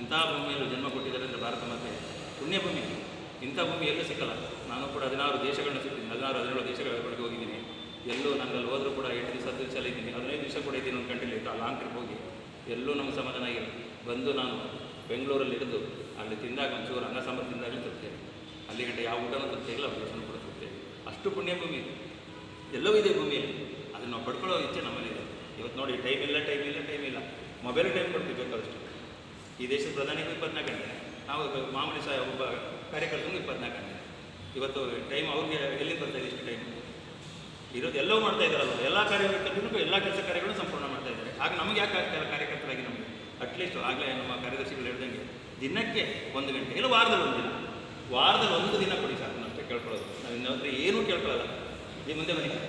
ಎಂಥ ಭೂಮಿಯಲ್ಲೂ ಜನ್ಮ ಕೊಟ್ಟಿದ್ದಾರೆ ಅಂದರೆ ಭಾರತ ಮಾತೆ ಪುಣ್ಯ ಭೂಮಿ. ಇಂಥ ಭೂಮಿ ಎಲ್ಲೂ ಸಿಕ್ಕಲ್ಲ. ನಾನು ಕೂಡ 16 ದೇಶಗಳನ್ನ ಸುತ್ತಿದ್ದೀನಿ, 17 ದೇಶಗಳ ಒಳಗೆ ಹೋಗಿದ್ದೀನಿ. ಎಲ್ಲೂ ನಂಗಲ್ಲಿ ಹೋದರೂ ಕೂಡ 8 ದಿವಸ 10 ದಿವಸ ಇದ್ದೀನಿ, 15 ದಿವಸ ಕೂಡ ಇದ್ದೀನಿ ಒಂದು ಕಂಟ್ರಿಲಿ ಇತ್ತು. ಲಾಂಗ್ ಟ್ರಿಪ್ ಹೋಗಿ ಎಲ್ಲೂ ನಮ್ಗೆ ಸಮಾಧಾನ ಆಗಿಲ್ಲ. ಬಂದು ನಾನು ಬೆಂಗಳೂರಲ್ಲಿ ಹಿಡಿದು ಅಲ್ಲಿ ತಿಂದಾಗ ಒಂಚೂರು ಅನ್ನ ಸಾಂಬಾರು ತಿಂದಾಗಲೂ ತರ್ತೇವೆ. ಅಲ್ಲಿ ಗಂಟೆ ಯಾವ ಊಟನೂ ತರ್ತೇ ಇಲ್ಲ, ದೇಶನೂ ಕೂಡ ತರ್ತೇವೆ. ಅಷ್ಟು ಪುಣ್ಯ ಭೂಮಿ ಎಲ್ಲವೂ ಇದೆ ಭೂಮಿಯಲ್ಲಿ. ಅದನ್ನು ನಾವು ಪಡ್ಕೊಳ್ಳೋ ಇಚ್ಛೆ ನಮ್ಮಲ್ಲಿದೆ. ಇವತ್ತು ನೋಡಿ ಟೈಮ್ ಇಲ್ಲ. ಮೊಬೈಲ್ ಟೈಮ್ ಕೊಡ್ತೀವಿ ಬೇಕಾದಷ್ಟು. ಈ ದೇಶದ ಪ್ರಧಾನಿಗೂ 24 ಗಂಟೆ, ನಾವು ಮಾಮೂಲಿ ಒಬ್ಬ ಕಾರ್ಯಕರ್ತನಿಗೂ 24 ಗಂಟೆ. ಇವತ್ತು ಟೈಮ್ ಅವ್ರಿಗೆ ಎಲ್ಲಿಂದ ಬರ್ತಾಯಿದೆ ಇಷ್ಟು ಟೈಮ್ ಇರೋದು? ಎಲ್ಲವೂ ಮಾಡ್ತಾ ಇದ್ದಾರಲ್ಲ, ಎಲ್ಲ ಕಾರ್ಯಕರ್ತರಿಗೂ ಎಲ್ಲ ಕೆಲಸ ಕಾರ್ಯಗಳನ್ನು ಸಂಪೂರ್ಣ ಮಾಡ್ತಾ ಇದ್ದಾರೆ. ಆಗ ನಮಗೆ ಯಾಕೆ ಕಾರ್ಯಕರ್ತರಾಗಿ ನಮಗೆ ಅಟ್ಲೀಸ್ಟ್ ಆಗಲೇ ನಮ್ಮ ಕಾರ್ಯದರ್ಶಿಗಳು ಹೇಳ್ದಂಗೆ ದಿನಕ್ಕೆ 1 ಗಂಟೆ ಇಲ್ಲ ವಾರದಲ್ಲಿ 1 ದಿನ, ವಾರದಲ್ಲಿ 1 ದಿನ ಕೊಡಿ ಸಾಕು. ಅಷ್ಟೇ ಕೇಳ್ಕೊಳ್ಳೋದು. ನಾವು ಇನ್ನೊಂದ್ರೆ ಏನೂ ಕೇಳ್ಕೊಳ್ಳಲ್ಲ. ಈ ಮುಂದೆ ಬನ್ನಿ.